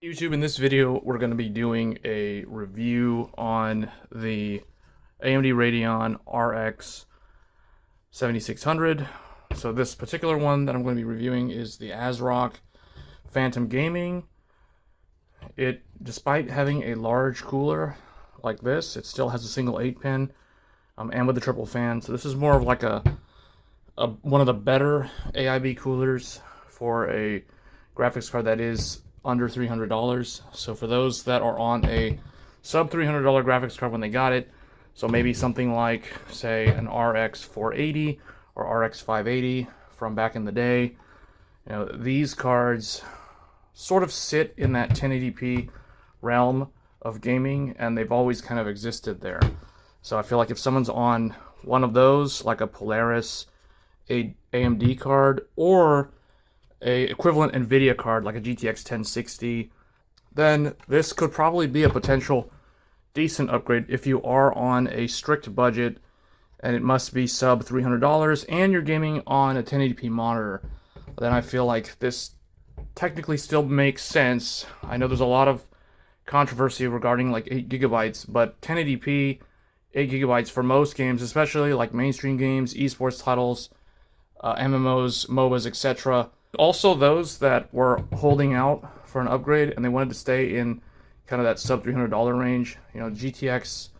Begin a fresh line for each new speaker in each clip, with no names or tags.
YouTube, in this video we're going to be doing a review on the AMD Radeon RX 7600. So this particular one that I'm going to be reviewing is the ASRock Phantom Gaming. Despite having a large cooler like this, it still has a single 8-pin and with a triple fan. So this is more of like one of the better AIB coolers for a graphics card that is under $300. So for those that are on a sub $300 graphics card when they got it, so maybe something like, say, an RX 480 or RX 580 from back in the day, these cards sort of sit in that 1080p realm of gaming, and they've always kind of existed there. So I feel like if someone's on one of those, like a Polaris AMD card, or a equivalent NVIDIA card like a GTX 1060, then this could probably be a potential decent upgrade if you are on a strict budget and it must be sub $300 and you're gaming on a 1080p monitor. Then I feel like this technically still makes sense. I know there's a lot of controversy regarding like 8 gigabytes, but 1080p 8 gigabytes for most games, especially like mainstream games, esports titles, MMOs, MOBAs, etc. Also, those that were holding out for an upgrade and they wanted to stay in kind of that sub $300 range, GTX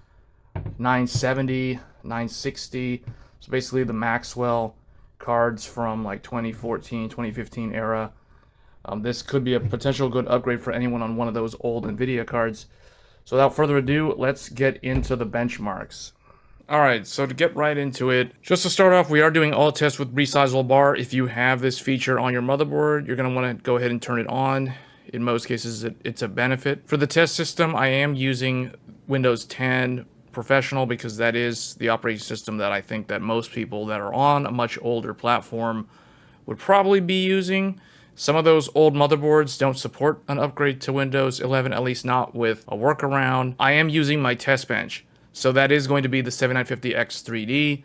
970, 960, so basically the Maxwell cards from like 2014, 2015 era. This could be a potential good upgrade for anyone on one of those old NVIDIA cards. So without further ado, let's get into the benchmarks. Alright, so to get right into it, just to start off, we are doing all tests with resizable bar. If you have this feature on your motherboard, you're going to want to go ahead and turn it on. In most cases, it's a benefit. For the test system, I am using Windows 10 Professional because that is the operating system that I think that most people that are on a much older platform would probably be using. Some of those old motherboards don't support an upgrade to Windows 11, at least not with a workaround. I am using my test bench. So that is going to be the 7950X3D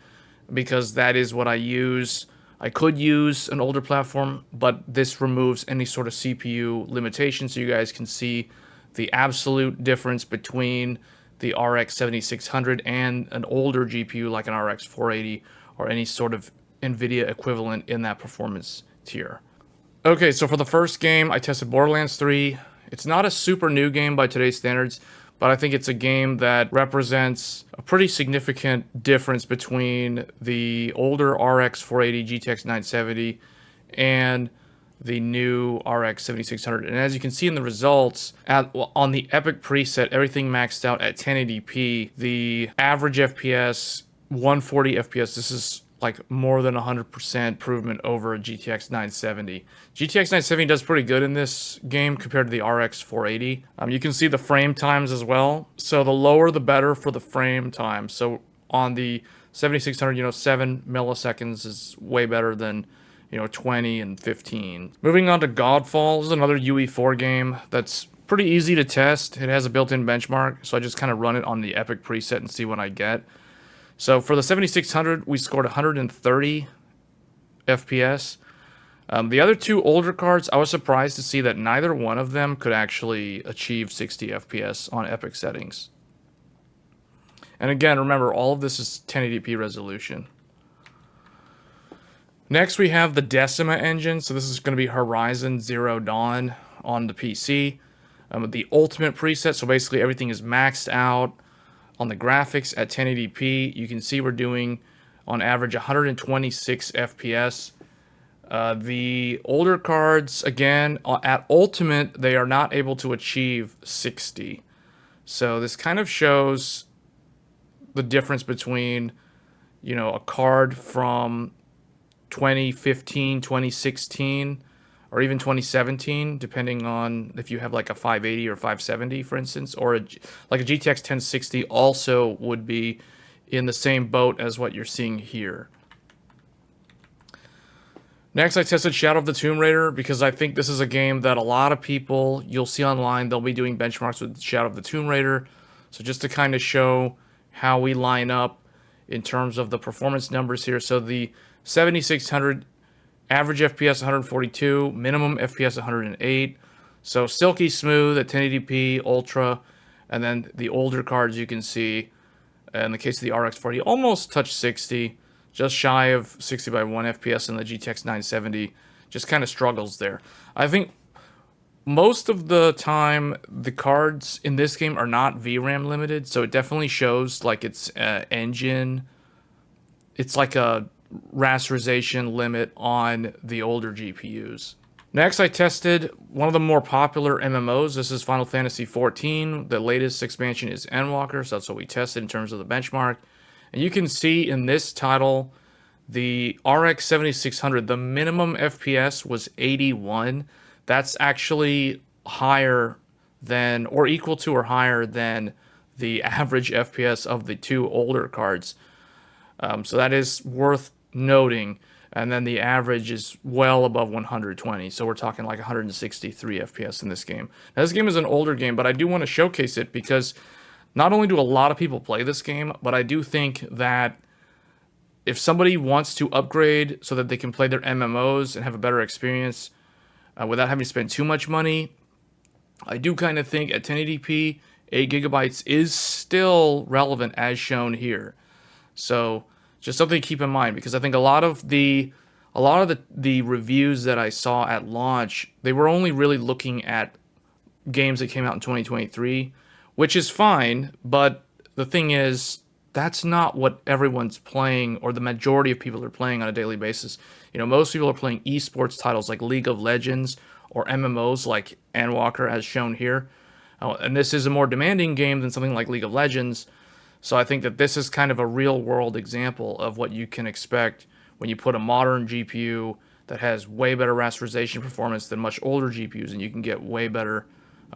because that is what I use. I could use an older platform, but this removes any sort of CPU limitation, so you guys can see the absolute difference between the RX 7600 and an older GPU like an RX 480 or any sort of NVIDIA equivalent in that performance tier. Okay, so for the first game, I tested Borderlands 3. It's not a super new game by today's standards, but I think it's a game that represents a pretty significant difference between the older RX 480 GTX 970 and the new RX 7600. And as you can see in the results, on the Epic preset, everything maxed out at 1080p. The average FPS, 140 FPS. This is like more than 100% improvement over a GTX 970. GTX 970 does pretty good in this game compared to the RX 480. You can see the frame times as well. So the lower the better for the frame time. So on the 7600, 7 milliseconds is way better than 20 and 15. Moving on to Godfall. This is another UE4 game that's pretty easy to test. It has a built-in benchmark, so I just kind of run it on the Epic preset and see what I get. So for the 7600, we scored 130 FPS. The other two older cards, I was surprised to see that neither one of them could actually achieve 60 FPS on Epic settings. And again, remember, all of this is 1080p resolution. Next, we have the Decima engine. So this is going to be Horizon Zero Dawn on the PC. The ultimate preset, so basically everything is maxed out. On the graphics at 1080p, you can see we're doing, on average, 126 FPS. The older cards, again, at Ultimate, they are not able to achieve 60. So this kind of shows the difference between, a card from 2015, 2016, or even 2017, depending on if you have like a 580 or 570, for instance, or like a GTX 1060 also would be in the same boat as what you're seeing here. Next, I tested Shadow of the Tomb Raider because I think this is a game that a lot of people, you'll see online, they'll be doing benchmarks with Shadow of the Tomb Raider. So just to kind of show how we line up in terms of the performance numbers here. So the 7600 average FPS 142, minimum FPS 108. So silky smooth at 1080p, ultra, and then the older cards you can see, in the case of the RX 40, almost touch 60, just shy of 60 by 1 FPS, and the GTX 970 just kind of struggles there. I think most of the time the cards in this game are not VRAM limited, so it definitely shows like its engine. It's like a rasterization limit on the older GPUs. Next, I tested one of the more popular MMOs. This is Final Fantasy XIV. The latest expansion is Endwalker, so that's what we tested in terms of the benchmark. And you can see in this title, the RX 7600, the minimum FPS was 81. That's actually higher than, or equal to or higher than, the average FPS of the two older cards. So that is worth noting. And then the average is well above 120. So we're talking like 163 FPS in this game. Now, this game is an older game, but I do want to showcase it because not only do a lot of people play this game, but I do think that if somebody wants to upgrade so that they can play their MMOs and have a better experience without having to spend too much money, I do kind of think at 1080p, 8 gigabytes is still relevant as shown here. So just something to keep in mind, because I think a lot of the reviews that I saw at launch, they were only really looking at games that came out in 2023, which is fine, but the thing is, that's not what everyone's playing, or the majority of people are playing on a daily basis. You know, most people are playing esports titles like League of Legends or MMOs like Endwalker, as shown here. And this is a more demanding game than something like League of Legends. So I think that this is kind of a real-world example of what you can expect when you put a modern GPU that has way better rasterization performance than much older GPUs, and you can get way better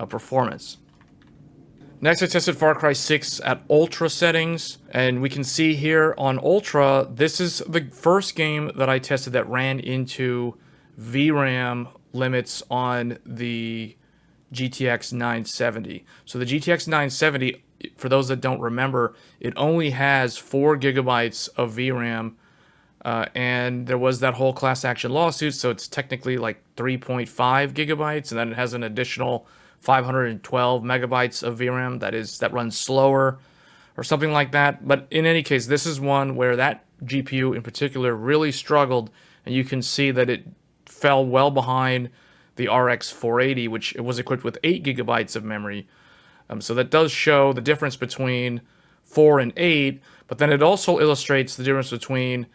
performance. Next, I tested Far Cry 6 at Ultra settings, and we can see here on Ultra, this is the first game that I tested that ran into VRAM limits on the GTX 970. So the GTX 970, for those that don't remember, it only has 4 gigabytes of VRAM, and there was that whole class action lawsuit, so it's technically like 3.5 gigabytes, and then it has an additional 512 megabytes of VRAM that runs slower or something like that. But in any case, this is one where that GPU in particular really struggled, and you can see that it fell well behind the RX 480, which it was equipped with 8 gigabytes of memory. So that does show the difference between 4 and 8, but then it also illustrates the difference between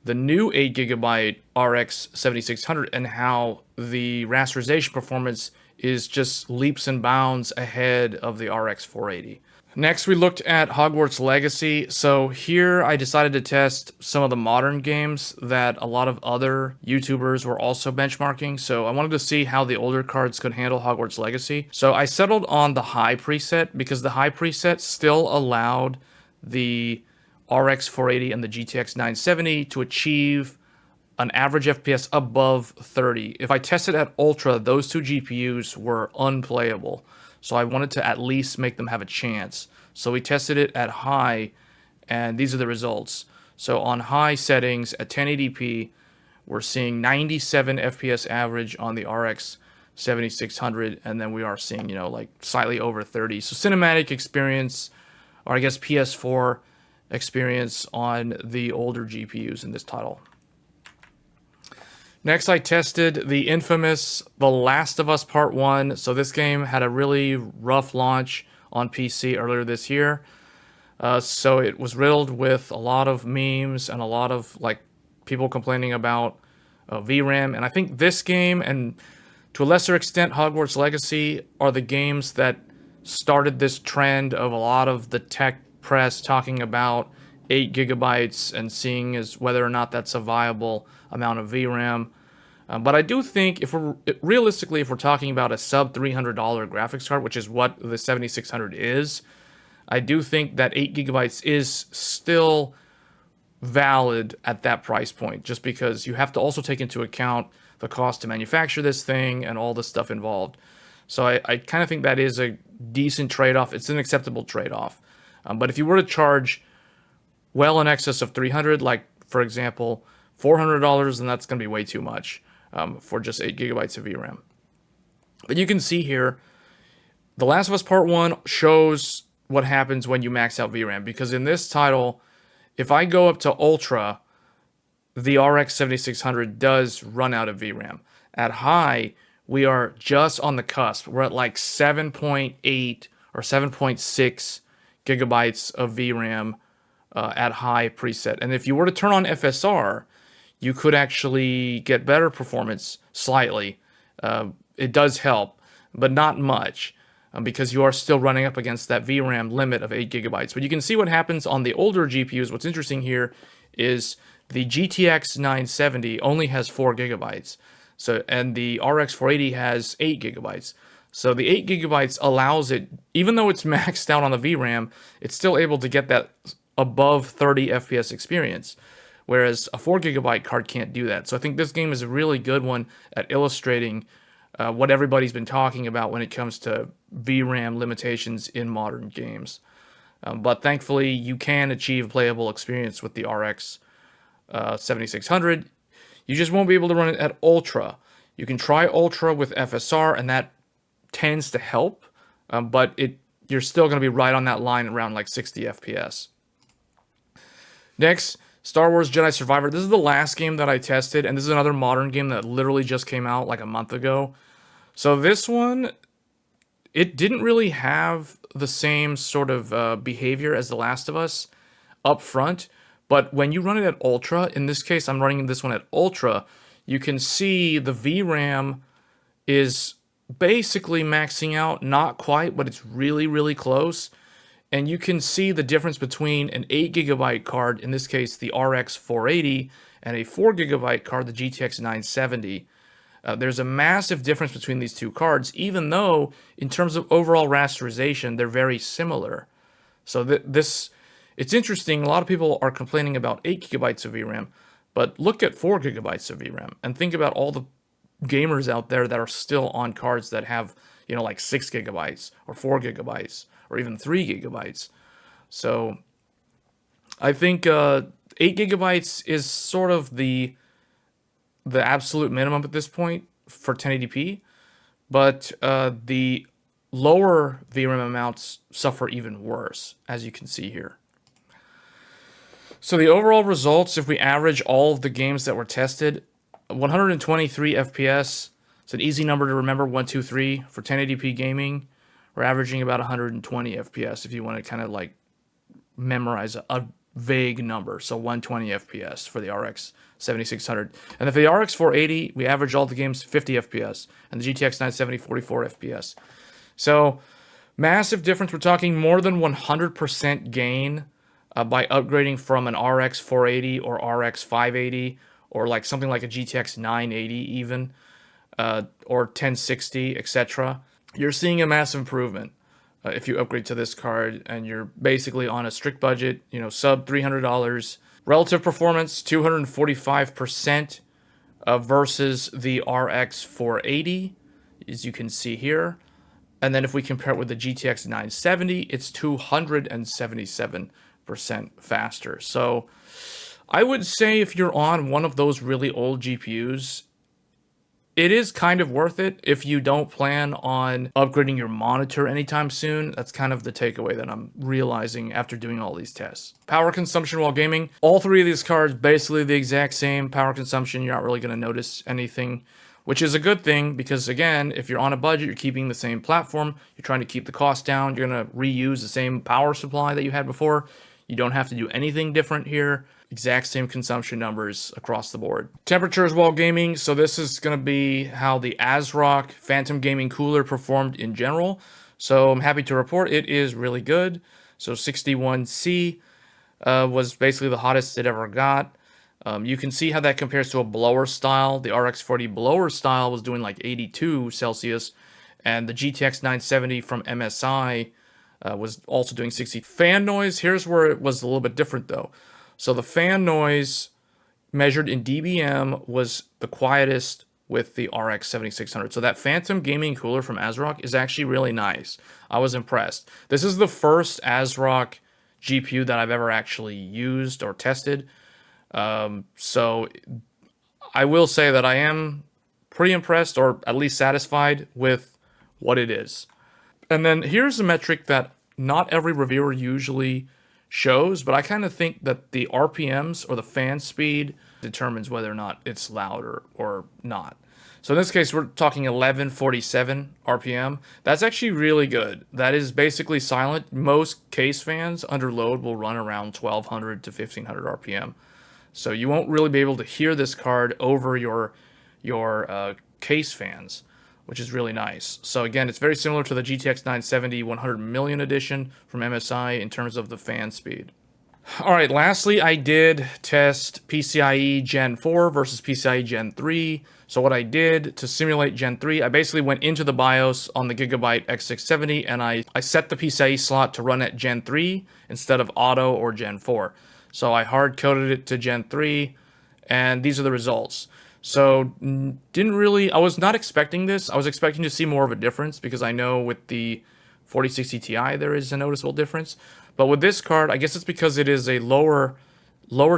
the new 8 gigabyte RX 7600 and how the rasterization performance is just leaps and bounds ahead of the RX 480. Next, we looked at Hogwarts Legacy. So here I decided to test some of the modern games that a lot of other YouTubers were also benchmarking. So I wanted to see how the older cards could handle Hogwarts Legacy. So I settled on the high preset because the high preset still allowed the RX 480 and the GTX 970 to achieve an average FPS above 30. If I tested at Ultra, those two GPUs were unplayable. So I wanted to at least make them have a chance. So we tested it at high, and these are the results. So on high settings at 1080p, we're seeing 97 FPS average on the RX 7600, and then we are seeing, you know, like slightly over 30. So cinematic experience, or I guess PS4 experience on the older GPUs in this title. Next, I tested the infamous The Last of Us Part 1. So this game had a really rough launch on PC earlier this year. So it was riddled with a lot of memes and a lot of like people complaining about VRAM. And I think this game, and to a lesser extent Hogwarts Legacy, are the games that started this trend of a lot of the tech press talking about 8 gigabytes and seeing as whether or not that's a viable amount of VRAM. But I do think if we're talking about a sub $300 graphics card, which is what the 7600 is, I do think that 8 gigabytes is still valid at that price point, just because you have to also take into account the cost to manufacture this thing and all the stuff involved. So I kind of think that is a decent trade-off. It's an acceptable trade-off. But if you were to charge well in excess of 300, like for example $400, then that's going to be way too much for just 8 gigabytes of VRAM. But you can see here, The Last of Us Part 1 shows what happens when you max out VRAM, because in this title, if I go up to Ultra, the RX 7600 does run out of VRAM. At high, we are just on the cusp. We're at like 7.8 or 7.6 gigabytes of VRAM at high preset. And if you were to turn on FSR, you could actually get better performance slightly. It does help, but not much. Because you are still running up against that VRAM limit of 8 gigabytes. But you can see what happens on the older GPUs. What's interesting here is the GTX 970 only has 4 gigabytes. And the RX 480 has 8 gigabytes. So the 8 gigabytes allows it, even though it's maxed out on the VRAM, it's still able to get that above 30 FPS experience. Whereas a 4 gigabyte card can't do that. So I think this game is a really good one at illustrating what everybody's been talking about when it comes to VRAM limitations in modern games. But thankfully, you can achieve playable experience with the RX 7600. You just won't be able to run it at Ultra. You can try Ultra with FSR, and that tends to help, but you're still going to be right on that line around like 60 FPS. Next, Star Wars Jedi Survivor. This is the last game that I tested, and this is another modern game that literally just came out like a month ago. So this one, it didn't really have the same sort of behavior as The Last of Us up front, but when you run it at Ultra, in this case I'm running this one at Ultra, you can see the VRAM is basically maxing out, not quite, but it's really, really close. And you can see the difference between an 8 gigabyte card, in this case the RX 480, and a 4 gigabyte card, the GTX 970. There's a massive difference between these two cards, even though in terms of overall rasterization, they're very similar. So it's interesting. A lot of people are complaining about 8 gigabytes of VRAM, but look at 4 gigabytes of VRAM and think about all the gamers out there that are still on cards that have, like 6 gigabytes or 4 gigabytes or even 3 gigabytes. So I think 8 gigabytes is sort of the absolute minimum at this point for 1080p, but the lower VRAM amounts suffer even worse, as you can see here. So the overall results, if we average all of the games that were tested, 123 FPS. It's an easy number to remember, 123 for 1080p gaming. We're averaging about 120 FPS if you want to kind of like memorize a vague number. So 120 FPS for the RX 7600. And for the RX 480, we average all the games 50 FPS. And the GTX 970, 44 FPS. So massive difference. We're talking more than 100% gain by upgrading from an RX 480 or RX 580 or like something like a GTX 980 even, or 1060, etc. You're seeing a massive improvement if you upgrade to this card and you're basically on a strict budget, sub $300. Relative performance, 245% versus the RX 480, as you can see here. And then if we compare it with the GTX 970, it's 277% faster. So I would say if you're on one of those really old GPUs, it is kind of worth it if you don't plan on upgrading your monitor anytime soon. That's kind of the takeaway that I'm realizing after doing all these tests. Power consumption while gaming. All three of these cards, basically the exact same power consumption. You're not really going to notice anything, which is a good thing because, again, if you're on a budget, you're keeping the same platform. You're trying to keep the cost down. You're going to reuse the same power supply that you had before. You don't have to do anything different here. Exact same consumption numbers across the board. Temperatures while gaming. So this is going to be how the ASRock Phantom Gaming Cooler performed in general. So I'm happy to report it is really good. So 61C was basically the hottest it ever got. You can see how that compares to a blower style. The RX 40 blower style was doing like 82 Celsius. And the GTX 970 from MSI was also doing 60. Fan noise, here's where it was a little bit different though. So the fan noise measured in dBm was the quietest with the RX 7600. So that Phantom Gaming Cooler from ASRock is actually really nice. I was impressed. This is the first ASRock GPU that I've ever actually used or tested. So I will say that I am pretty impressed, or at least satisfied, with what it is. And then here's a metric that not every reviewer usually shows, but I kind of think that the RPMs, or the fan speed, determines whether or not it's loud or not. So in this case, we're talking 1147 RPM. That's actually really good. That is basically silent. Most case fans under load will run around 1200 to 1500 RPM. So you won't really be able to hear this card over your case fans, which is really nice. So again, it's very similar to the GTX 970 100 million edition from MSI in terms of the fan speed. All right, lastly, I did test PCIe Gen 4 versus PCIe Gen 3. So what I did to simulate Gen 3, I basically went into the BIOS on the Gigabyte X670 and I set the PCIe slot to run at Gen 3 instead of auto or Gen 4. So I hard-coded it to Gen 3, and these are the results. So I was not expecting this. I was expecting to see more of a difference because I know with the 4060 Ti there is a noticeable difference. But with this card, I guess it's because it is a lower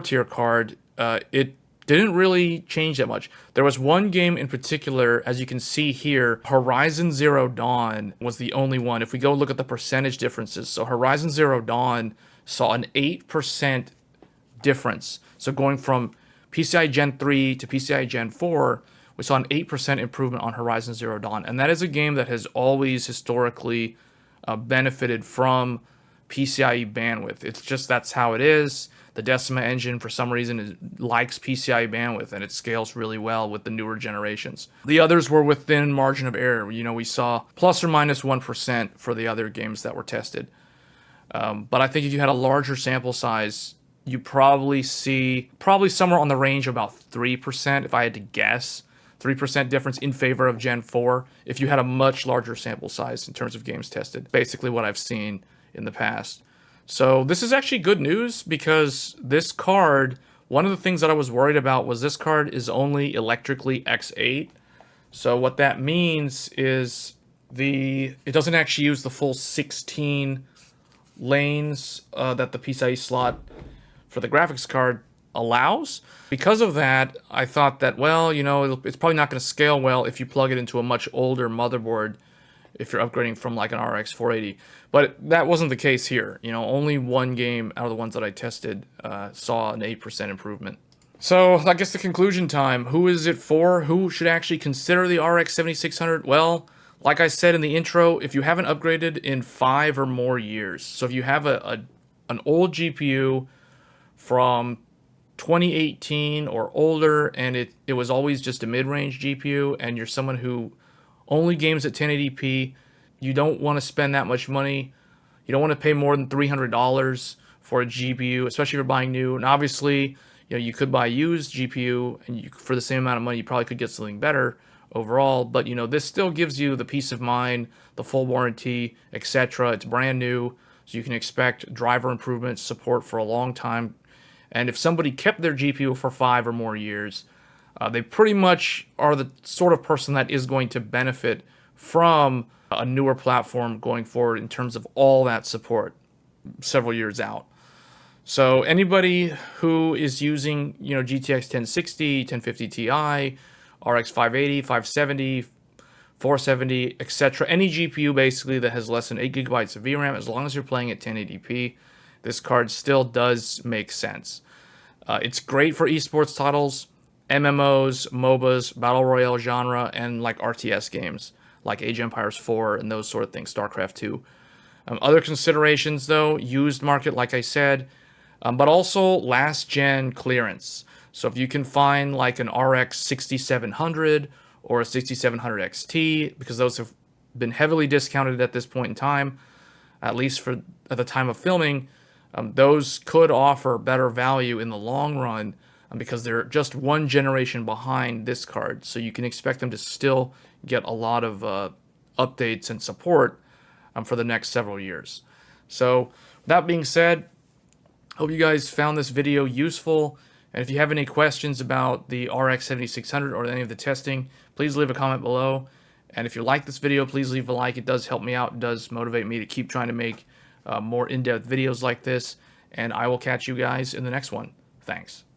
tier card, it didn't really change that much. There was one game in particular, as you can see here, Horizon Zero Dawn was the only one. If we go look at the percentage differences, so Horizon Zero Dawn saw an 8% difference. So going from PCIe Gen 3 to PCIe Gen 4, we saw an 8% improvement on Horizon Zero Dawn. And that is a game that has always historically benefited from PCIe bandwidth. It's just that's how it is. The Decima engine, for some reason, likes PCIe bandwidth, and it scales really well with the newer generations. The others were within margin of error. You know, we saw plus or minus 1% for the other games that were tested. But I think if you had a larger sample size, you probably see somewhere on the range of about 3%, if I had to guess. 3% difference in favor of Gen 4 if you had a much larger sample size in terms of games tested. Basically what I've seen in the past. So this is actually good news because this card, one of the things that I was worried about was this card is only electrically X8. So what that means is it doesn't actually use the full 16 lanes that the PCIe slot for the graphics card allows. Because of that, I thought that, well, you know, it's probably not going to scale well if you plug it into a much older motherboard if you're upgrading from like an RX 480. But that wasn't the case here. You know, only one game out of the ones that I tested saw an 8% improvement. So I guess the conclusion time, who is it for? Who should actually consider the RX 7600? Well, like I said in the intro, if you haven't upgraded in 5 or more years, so if you have an old GPU from 2018 or older and it was always just a mid-range GPU and you're someone who only games at 1080p, you don't want to spend that much money, you don't want to pay more than $300 for a GPU, especially if you're buying new. And obviously, you know, you could buy used GPU and for the same amount of money you probably could get something better overall, but you know, this still gives you the peace of mind, the full warranty, etc. It's brand new, so you can expect driver improvements, support for a long time. And if somebody kept their GPU for 5 or more years, they pretty much are the sort of person that is going to benefit from a newer platform going forward in terms of all that support several years out. So anybody who is using, you know, GTX 1060, 1050 Ti, RX 580, 570, 470, etc., any GPU basically that has less than 8 gigabytes of VRAM, as long as you're playing at 1080p, this card still does make sense. It's great for esports titles, MMOs, MOBAs, Battle Royale genre, and like RTS games, like Age of Empires 4 and those sort of things, StarCraft 2. Other considerations, though, used market, like I said, but also last-gen clearance. So if you can find like an RX 6700 or a 6700 XT, because those have been heavily discounted at this point in time, at least at the time of filming, those could offer better value in the long run because they're just one generation behind this card. So you can expect them to still get a lot of updates and support for the next several years. So that being said, hope you guys found this video useful. And if you have any questions about the RX 7600 or any of the testing, please leave a comment below. And if you like this video, please leave a like. It does help me out. It does motivate me to keep trying to make more in-depth videos like this. And I will catch you guys in the next one. Thanks.